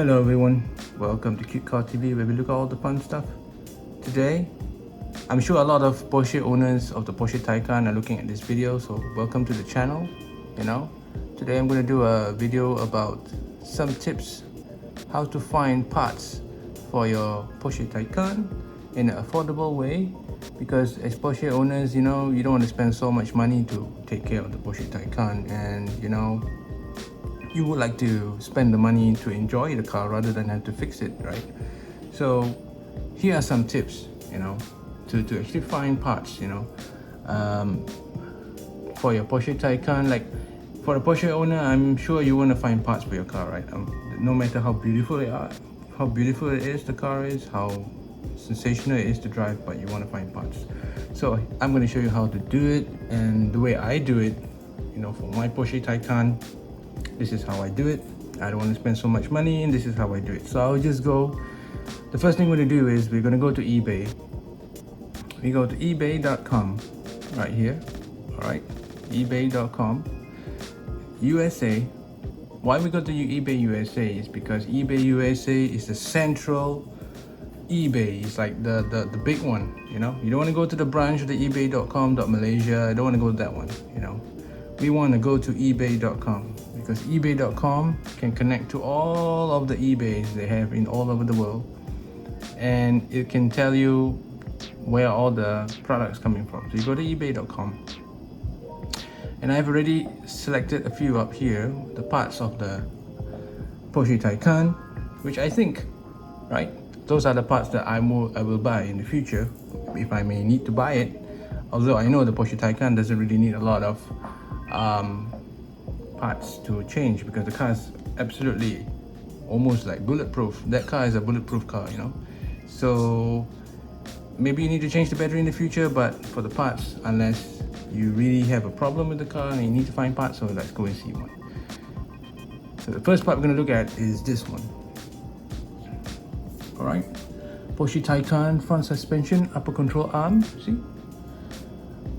Hello everyone, welcome to Cute Car TV where we look at all the fun stuff. Today, I'm sure a lot of Porsche owners of the Porsche Taycan are looking at this video, so welcome to the channel. Today I'm going to do a video about some tips how to find parts for your Porsche Taycan in an affordable way, because as Porsche owners, you don't want to spend so much money to take care of the Porsche Taycan, and you would like to spend the money to enjoy the car rather than have to fix it, right? So here are some tips, to actually find parts, for your Porsche Taycan. Like for a Porsche owner, I'm sure you want to find parts for your car, right? No matter how beautiful it is, the car is, how sensational it is to drive, but you want to find parts. So I'm going to show you how to do it, and the way I do it, for my Porsche Taycan. This is how I do it. I don't want to spend so much money, and this is how I do it. So I'll just go. The first thing we're going to do is we're going to go to eBay. We go to ebay.com right here. All right, ebay.com USA. Why we go to eBay USA is because eBay USA is the central eBay. It's like the big one. You don't want to go to the branch of the ebay.com.malaysia. I don't want to go to that one. We want to go to ebay.com, because ebay.com can connect to all of the eBays they have in all over the world, and it can tell you where all the products coming from. So you go to ebay.com, and I've already selected a few up here, the parts of the Porsche Taycan, which I think, right, those are the parts that I will buy in the future if I may need to buy it. Although I know the Porsche Taycan doesn't really need a lot of parts to change, because the car is absolutely almost like bulletproof. That car is a bulletproof car, so maybe you need to change the battery in the future, but for the parts, unless you really have a problem with the car and you need to find parts, so let's go and see one. So the first part we're going to look at is this one. All right, Porsche Taycan front suspension upper control arm. See,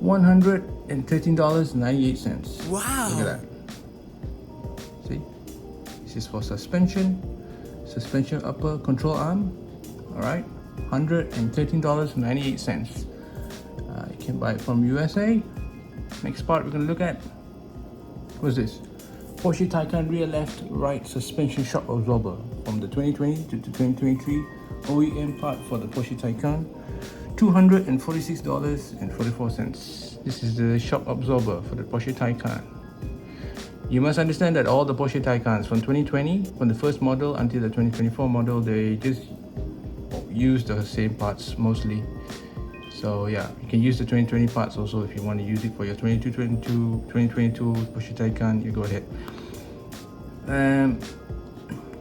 $113.98. Wow. Look at that. See? This is for suspension upper control arm. Alright, $113.98. You can buy it from USA. Next part we're going to look at, what's this? Porsche Taycan rear left right suspension shock absorber from the 2020 to 2023 OEM part for the Porsche Taycan. $246.44. This is the shock absorber for the Porsche Taycan. You must understand that all the Porsche Taycans from 2020, from the first model until the 2024 model, they just use the same parts mostly. So yeah, you can use the 2020 parts also if you want to use it for your 2022 Porsche Taycan. You go ahead.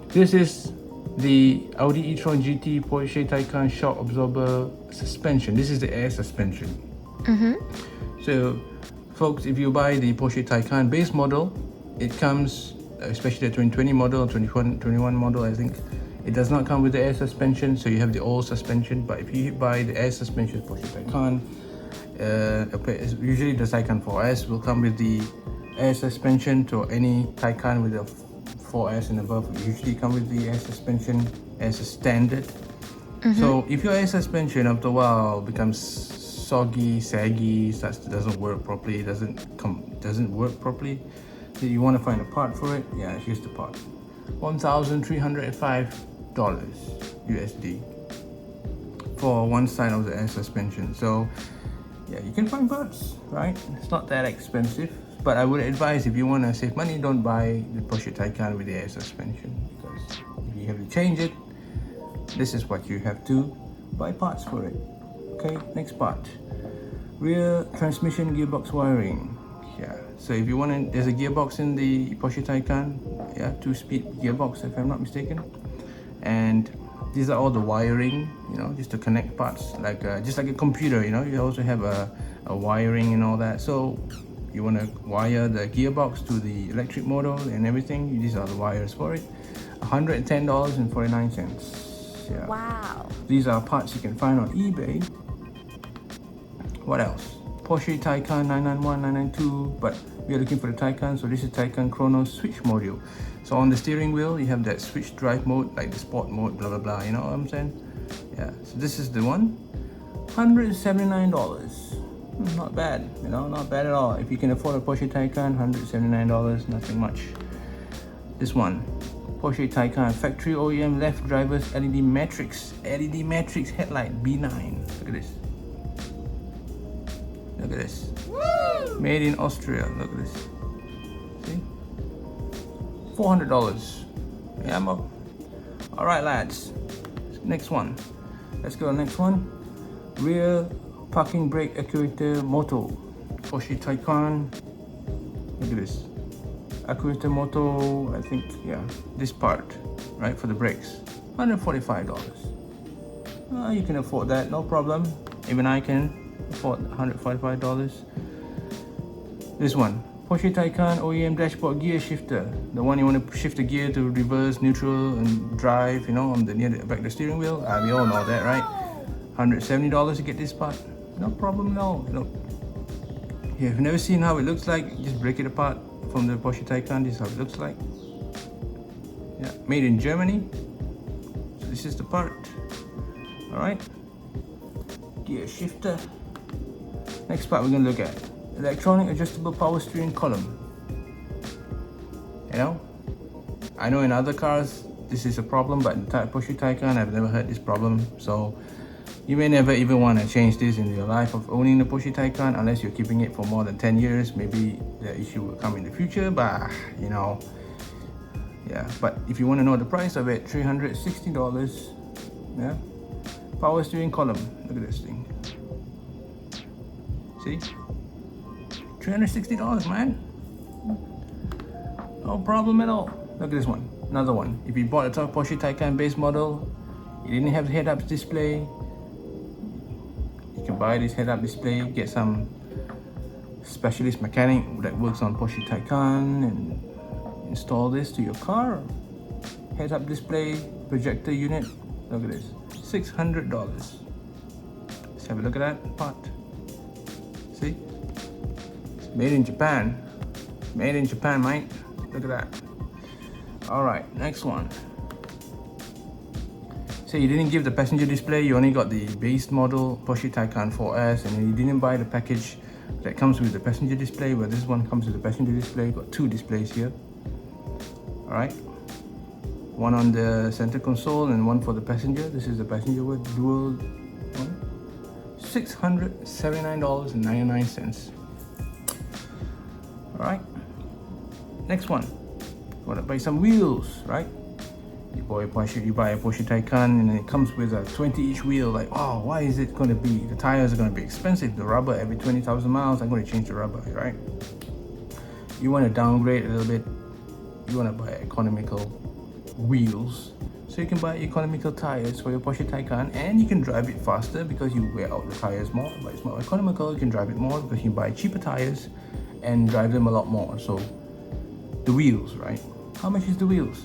This is the Audi e-tron GT Porsche Taycan shock absorber suspension. This is the air suspension. So folks, if you buy the Porsche Taycan base model, it comes, especially the 2020 model, 21 model, I think, it does not come with the air suspension, so you have the old suspension. But if you buy the air suspension Porsche Taycan, usually the Taycan 4S will come with the air suspension. To any Taycan with a 4S and above usually come with the air suspension as a standard. So if your air suspension after a while becomes soggy, saggy, doesn't work properly, then you want to find a part for it. Yeah, here's the part. $1,305 USD for one side of the air suspension. So yeah, you can find parts, right? It's not that expensive. But I would advise, if you want to save money, don't buy the Porsche Taycan with the air suspension, because if you have to change it, this is what you have to buy parts for it. Okay, next part. Rear transmission gearbox wiring. Yeah, so if you want to, there's a gearbox in the Porsche Taycan. Yeah, 2-speed gearbox if I'm not mistaken. And these are all the wiring, just to connect parts, like just like a computer, you also have a wiring and all that. So you want to wire the gearbox to the electric motor and everything. These are the wires for it. $110.49. Yeah. Wow. These are parts you can find on eBay. What else? Porsche Taycan 991, 992, but we are looking for the Taycan, so this is Taycan Chrono switch module. So on the steering wheel, you have that switch drive mode, like the sport mode, blah blah blah. You know what I'm saying? Yeah. So this is the one. $179. Not bad, you know, not bad at all. If you can afford a Porsche Taycan, $179, nothing much. This one, Porsche Taycan factory OEM left driver's LED matrix headlight B9. Look at this. Look at this. Woo! Made in Austria. Look at this. See? $400. Yeah, I'm up. All right, lads. Next one. Let's go to the next one. Rear parking brake actuator motor. Porsche Taycan. Look at this. Actuator motor, I think, yeah, this part, right, for the brakes. $145. You can afford that, no problem. Even I can afford $145. This one, Porsche Taycan OEM dashboard gear shifter. The one you want to shift the gear to reverse, neutral, and drive, you know, on the near the back of the steering wheel. We all know that, right? $170 to get this part. No problem, no. Look. If you've never seen how it looks like, just break it apart from the Porsche Taycan. This is how it looks like. Yeah, made in Germany. So this is the part. All right. Gear shifter. Next part we're going to look at electronic adjustable power steering column. You know, I know in other cars this is a problem, but in Porsche Taycan I've never had this problem. So you may never even want to change this in your life of owning the Porsche Taycan unless you're keeping it for more than 10 years. Maybe the issue will come in the future, but you know, yeah. But if you want to know the price of it, $360. Yeah, power steering column. Look at this thing. See, $360, man. No problem at all. Look at this one. Another one. If you bought a top Porsche Taycan base model, you didn't have the head-up display, you can buy this head-up display, get some specialist mechanic that works on Porsche Taycan and install this to your car. Head-up display, projector unit. Look at this, $600. Let's have a look at that part. See? It's made in Japan. Made in Japan, mate. Look at that. All right, next one. So you didn't give the passenger display, you only got the base model Porsche Taycan 4S, and then you didn't buy the package that comes with the passenger display. Well, this one comes with the passenger display. Got two displays here. All right, one on the center console and one for the passenger. This is the passenger with dual one. $679.99. All right, next one. Want to buy some wheels, right? You buy a Porsche Taycan and it comes with a 20-inch wheel. Like, oh, why is it going to be? The tires are going to be expensive. The rubber every 20,000 miles, I'm going to change the rubber, right? You want to downgrade a little bit. You want to buy economical wheels, so you can buy economical tires for your Porsche Taycan, and you can drive it faster because you wear out the tires more. But it's more economical. You can drive it more because you buy cheaper tires and drive them a lot more. So the wheels, right? How much is the wheels?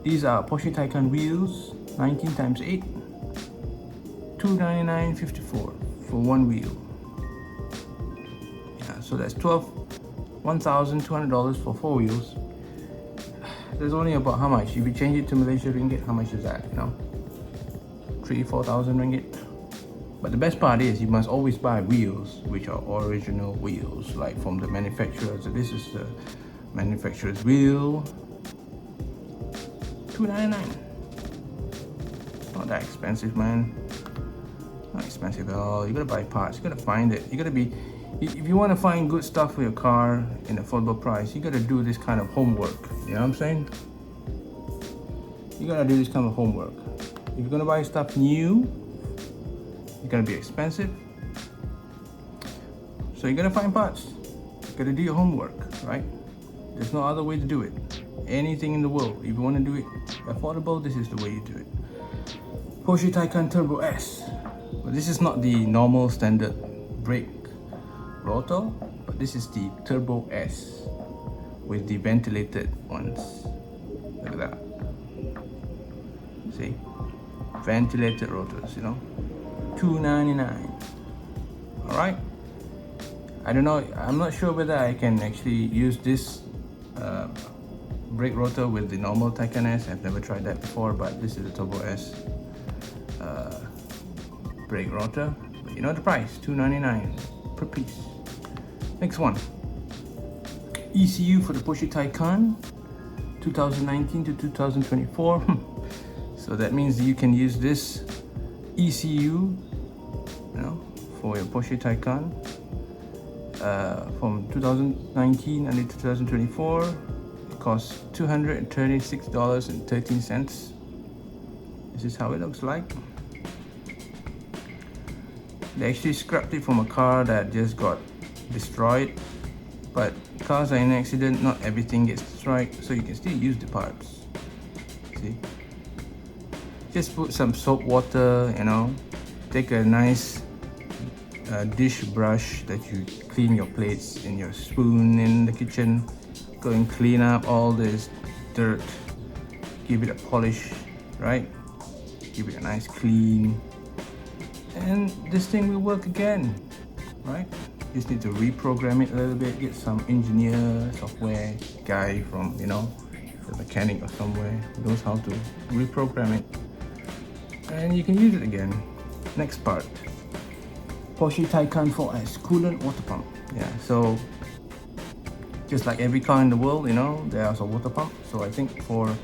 These are Porsche Taycan wheels, 19x8, $299.54 for one wheel. Yeah, so that's $1,200 for four wheels. There's only about how much? If you change it to Malaysia ringgit, how much is that? You know, 3,000-4,000 ringgit. But the best part is you must always buy wheels which are original wheels, like from the manufacturer. So this is the manufacturer's wheel. $299. Not that expensive, man. Not expensive at all. You gotta buy parts. You gotta find it. You gotta be. If you want to find good stuff for your car in affordable price, you gotta do this kind of homework. You know what I'm saying? You gotta do this kind of homework. If you're gonna buy stuff new, it's gonna be expensive. So you gotta find parts. You gotta do your homework, right? There's no other way to do it. Anything in the world, if you want to do it affordable, this is the way you do it. Porsche Taycan Turbo S. Well, this is not the normal standard brake rotor, but this is the Turbo S with the ventilated ones. Look at that. See? Ventilated rotors, you know. $299. Alright? I don't know, I'm not sure whether I can actually use this brake rotor with the normal Taycan S. I've never tried that before, but this is the Turbo S brake rotor. But you know the price, $299 per piece. Next one, ECU for the Porsche Taycan 2019 to 2024. So that means you can use this ECU, you know, for your Porsche Taycan from 2019 until 2024. It costs $236.13. This is how it looks like. They actually scrapped it from a car that just got destroyed, but cars are in an accident, not everything gets destroyed, so you can still use the parts. See, just put some soap water, you know, take a nice dish brush that you clean your plates and your spoon in the kitchen, go and clean up all this dirt, give it a polish, right? Give it a nice clean, and this thing will work again, right? Just need to reprogram it a little bit, get some engineer software guy from, you know, the mechanic or somewhere who knows how to reprogram it, and you can use it again. Next part, Porsche Taycan 4S coolant water pump. Yeah, so just like every car in the world, you know, there's a water pump. So I think for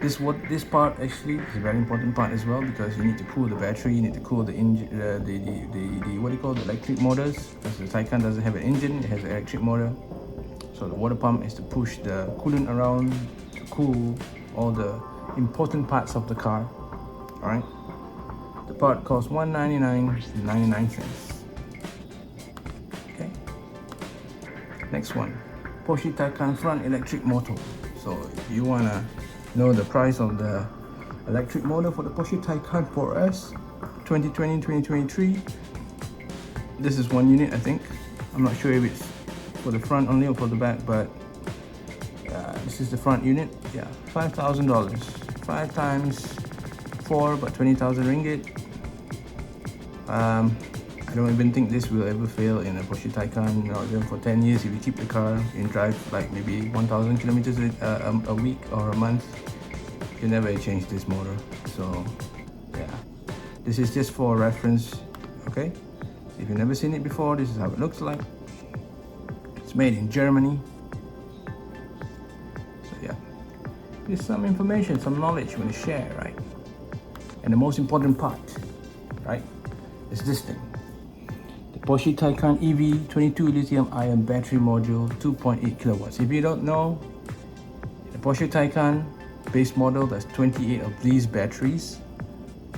this part actually is a very important part as well, because you need to cool the battery, you need to cool the engine, the what do you call, the electric motors, because the Taycan doesn't have an engine, it has an electric motor. So the water pump is to push the coolant around to cool all the important parts of the car. All right, the part costs $199.99. Okay, next one, Porsche Taycan front electric motor. So if you wanna know the price of the electric motor for the Porsche Taycan 4S 2020-2023, this is one unit, I think. I'm not sure if it's for the front only or for the back, but this is the front unit. Yeah, $5,000, 5 times 4, about 20,000 ringgit. I don't even think this will ever fail in a Porsche Taycan. You know, even for 10 years, if you keep the car and drive like maybe 1,000 kilometers a week or a month, you never change this motor. So yeah, this is just for reference, okay? If you've never seen it before, this is how it looks like. It's made in Germany. So yeah, there's some information, some knowledge you want to share, right? And the most important part, right, is this thing. Porsche Taycan EV 22 lithium-ion battery module, 2.8 kilowatts. If you don't know, the Porsche Taycan base model, there's 28 of these batteries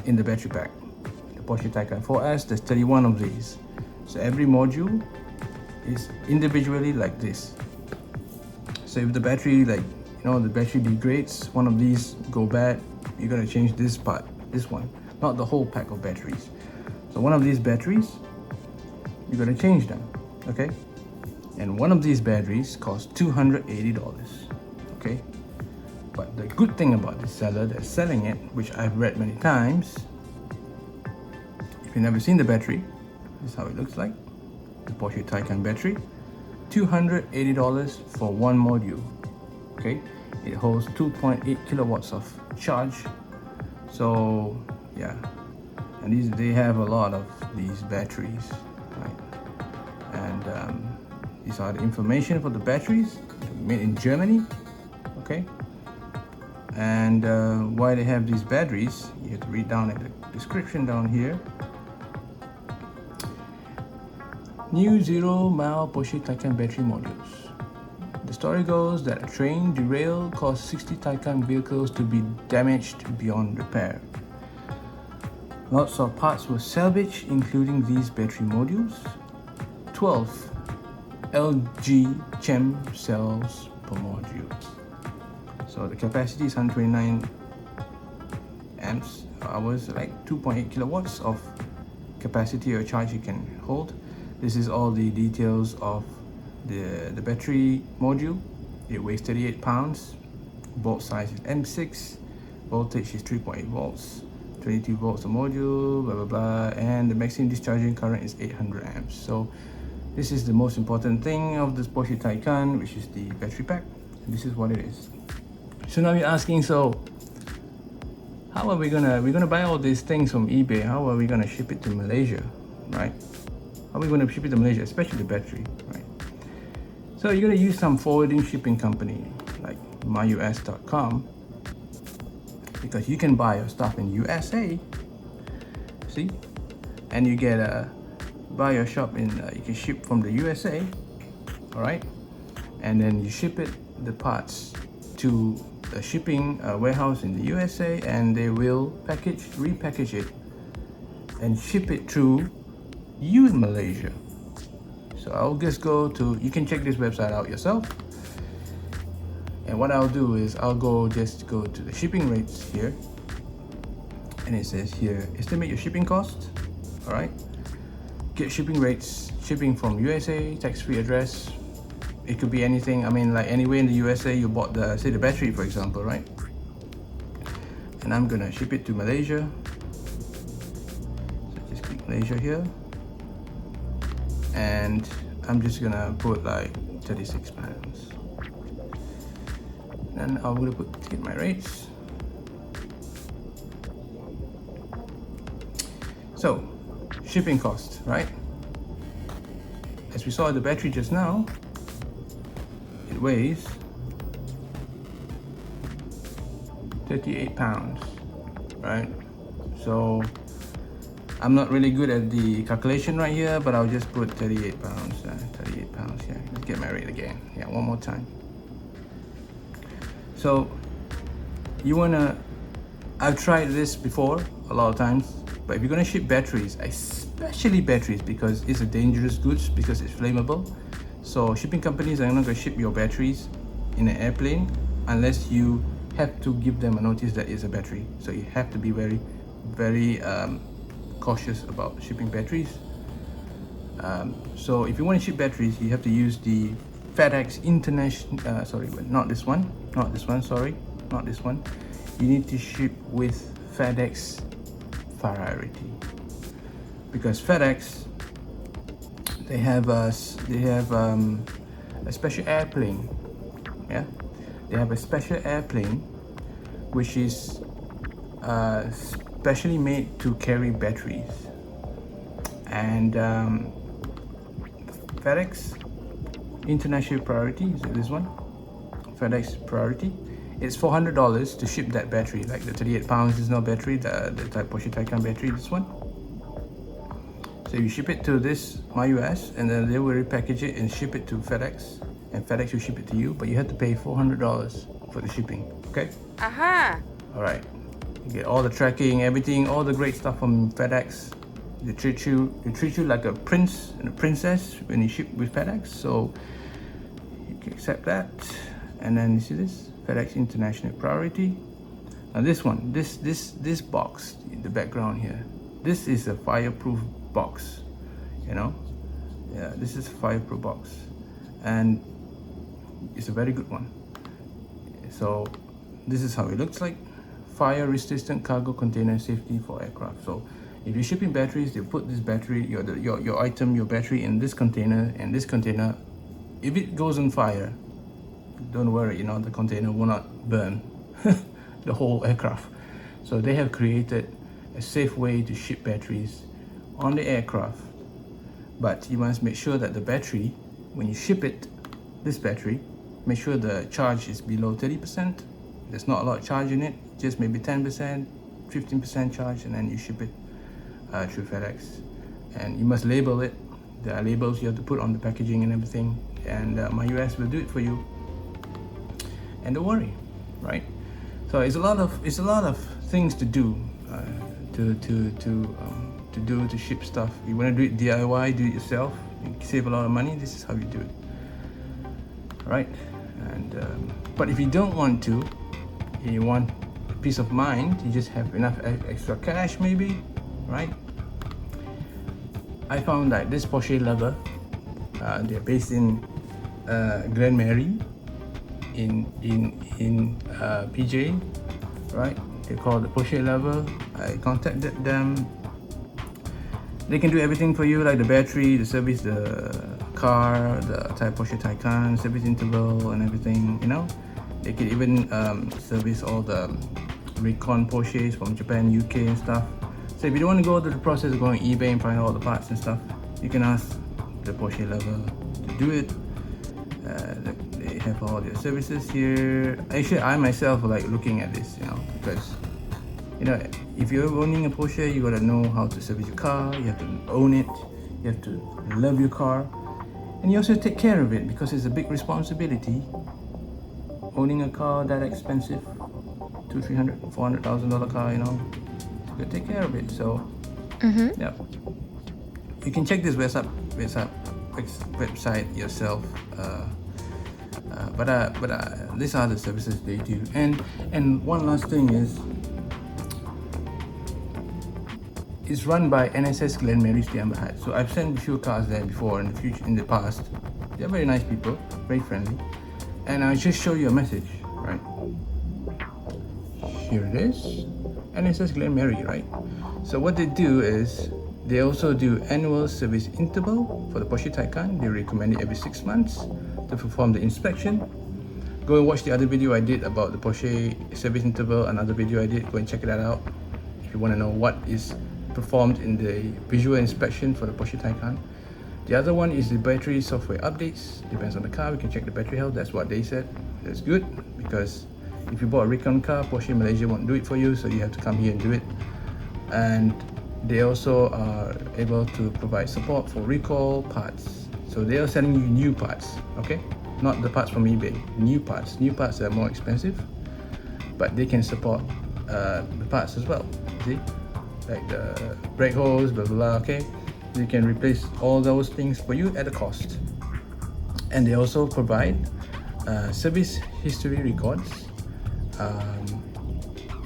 in the battery pack. The Porsche Taycan 4S, there's 31 of these. So every module is individually like this. So if the battery, like, you know, the battery degrades, one of these go bad, you're gonna change this part, this one, not the whole pack of batteries. So one of these batteries, you're gonna change them, okay? And one of these batteries costs $280, okay? But the good thing about this seller that's selling it, which I've read many times, if you've never seen the battery, this is how it looks like. The Porsche Taycan battery, $280 for one module, okay? It holds 2.8 kilowatts of charge. So yeah, and they have a lot of these batteries, right? And these are the information for the batteries, made in Germany, okay? And why they have these batteries, you have to read down in the description down here. New 0-mile Porsche Taycan battery modules. The story goes that a train derailed caused 60 Taycan vehicles to be damaged beyond repair. Lots of parts were salvaged, including these battery modules. 12 LG CHEM cells per module. So the capacity is 129 amps hours, like 2.8 kilowatts of capacity or charge you can hold. This is all the details of the battery module. It weighs 38 pounds. Volt size is M6. Voltage is 3.8 volts. 22 volts a module, blah blah blah, and the maximum discharging current is 800 amps. So This is the most important thing of this Porsche Taycan, which is the battery pack. And this is what it is. So now you're asking, so how are we're gonna buy all these things from eBay? How are we gonna ship it to Malaysia, right? How are we gonna ship it to Malaysia, especially the battery, right? So you're gonna use some forwarding shipping company like myus.com, because you can buy your stuff in USA, see, and you get buy your shop in you can ship from the USA, all right, and then you ship the parts to a shipping warehouse in the USA, and they will repackage it and ship it through you in Malaysia. So I'll just go to, you can check this website out yourself, and what I'll do is I'll just go to the shipping rates here, and it says here, estimate your shipping cost, all right, get shipping rates, shipping from USA, tax-free address. It could be anything, I mean, like anywhere in the USA you bought the, say the battery for example, right? And I'm gonna ship it to Malaysia. So just click Malaysia here, and I'm just gonna put like 36 pounds. And I'm gonna get my rates. So, shipping cost, right? As we saw the battery just now, it weighs 38 pounds, right? So I'm not really good at the calculation right here, but I'll just put 38 pounds, 38 pounds, yeah. Let's get my rate again, yeah, one more time. So you wanna, I've tried this before a lot of times, but if you're gonna ship batteries, especially batteries, because it's a dangerous goods, because it's flammable. So shipping companies are not gonna ship your batteries in an airplane unless you have to give them a notice that it's a battery. So you have to be very, very cautious about shipping batteries. So if you want to ship batteries, you have to use the FedEx International, sorry, not this one, sorry, not this one. You need to ship with FedEx Priority, because FedEx, they have a special airplane, yeah. They have a special airplane which is specially made to carry batteries, and FedEx International Priority, is it this one? FedEx Priority. It's $400 to ship that battery, like the 38 pounds is no battery, the type Porsche Taycan battery, this one. So you ship it to this MyUS, and then they will repackage it and ship it to FedEx, and FedEx will ship it to you, but you have to pay $400 for the shipping, okay? Aha! All right, you get all the tracking, everything, all the great stuff from FedEx. They treat you like a prince and a princess when you ship with FedEx, so you can accept that. And then you see this, FedEx International Priority. Now this one, this box in the background here, this is a fireproof box, you know, yeah, this is a fireproof box, and it's a very good one. So this is how it looks like: fire resistant cargo container, safety for aircraft. So if you're shipping batteries, they put this battery, your item, your battery in this container, and this container, if it goes on fire, don't worry, you know, the container will not burn the whole aircraft. So they have created a safe way to ship batteries on the aircraft, but you must make sure that the battery, when you ship it, this battery, make sure the charge is below 30%. There's not a lot of charge in it, just maybe 10%, 15% charge, and then you ship it through FedEx. And you must label it. There are labels you have to put on the packaging and everything, and MyUS will do it for you. And don't worry, right? So it's a lot of things to do to ship stuff. You want to do it DIY, do it yourself, you save a lot of money. This is how you do it, right? And but if you don't want to, you want peace of mind, you just have enough extra cash maybe, right? I found that this Porsche lover, they're based in Glen Mary in PJ, right? They're called the Porsche lover. I contacted them. They can do everything for you, like the battery, the service, the car, the entire Porsche Taycan, service interval and everything, you know. They can even service all the recon Porsches from Japan, UK and stuff. So if you don't want to go through the process of going on eBay and find all the parts and stuff, you can ask the Porsche lover to do it. They have all their services here. Actually, I myself like looking at this, you know, because you know, if you're owning a Porsche, you gotta know how to service your car. You have to own it. You have to love your car, and you also take care of it because it's a big responsibility. Owning a car that expensive, $200,000, $300,000, $400,000 car, you know, you gotta take care of it. So, yeah, you can check this website yourself. But these are the services they do. And one last thing is, it's run by NSS Glen Mary's Diamberhat. So I've sent a few cars there before in the past. They're very nice people, very friendly. And I'll just show you a message, right? Here it is, NSS Glen Mary, right? So what they do is, they also do annual service interval for the Porsche Taycan. They recommend it every 6 months to perform the inspection. Go and watch the other video I did about the Porsche service interval, another video I did, go and check that out if you want to know what is performed in the visual inspection for the Porsche Taycan. The other one is the battery software updates. Depends on the car, we can check the battery health. That's what they said. That's good, because if you bought a recon car, Porsche Malaysia won't do it for you, so you have to come here and do it. And they also are able to provide support for recall parts. So they are selling you new parts, okay? Not the parts from eBay, new parts. New parts are more expensive, but they can support the parts as well, see? Like the brake hose, blah, blah, blah, okay? They can replace all those things for you at a cost. And they also provide service history records.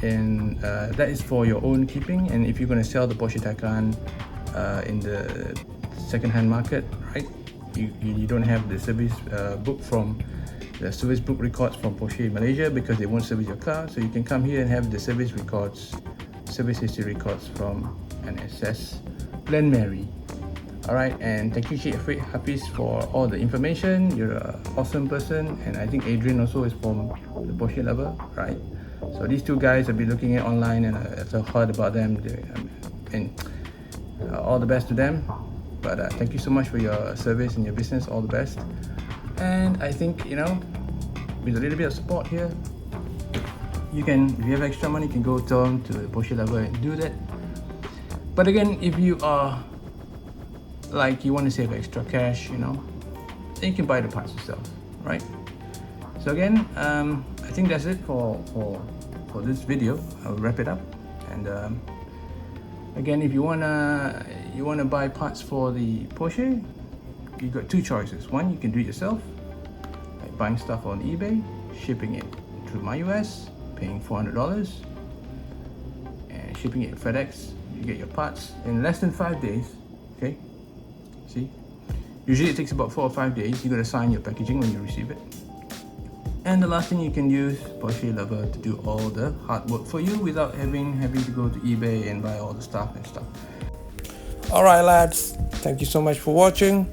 And that is for your own keeping. And if you're going to sell the Porsche Taycan in the second-hand market, right? You don't have the service book from the service book records from Porsche Malaysia, because they won't service your car. So you can come here and have the service records, service history records from NSS Glen Mary. Alright, and thank you Sheikh Hafiz for all the information. You're an awesome person, and I think Adrian also is from the Porsche lover, right? So these two guys I've been looking at online, and I've heard about them, and all the best to them. But thank you so much for your service and your business. All the best. And I think, you know, with a little bit of support here, you can, if you have extra money, you can go down to the Porsche lover and do that. But again, if you are like, you want to save extra cash, you know, then you can buy the parts yourself, right? So again, I think that's it for this video. I'll wrap it up. And again, if you wanna buy parts for the Porsche, you got two choices. One, you can do it yourself, like buying stuff on eBay, shipping it through MyUS, paying $400, and shipping it FedEx. You get your parts in less than 5 days. Okay, see, usually it takes about 4 or 5 days. You gotta sign your packaging when you receive it. And the last thing, you can use Porsche lover to do all the hard work for you without having to go to eBay and buy all the stuff and stuff. Alright lads, thank you so much for watching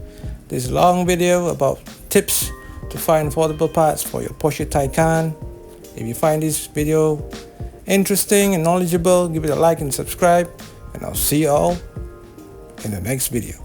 this long video about tips to find affordable parts for your Porsche Taycan. If you find this video interesting and knowledgeable, give it a like and subscribe, and I'll see you all in the next video.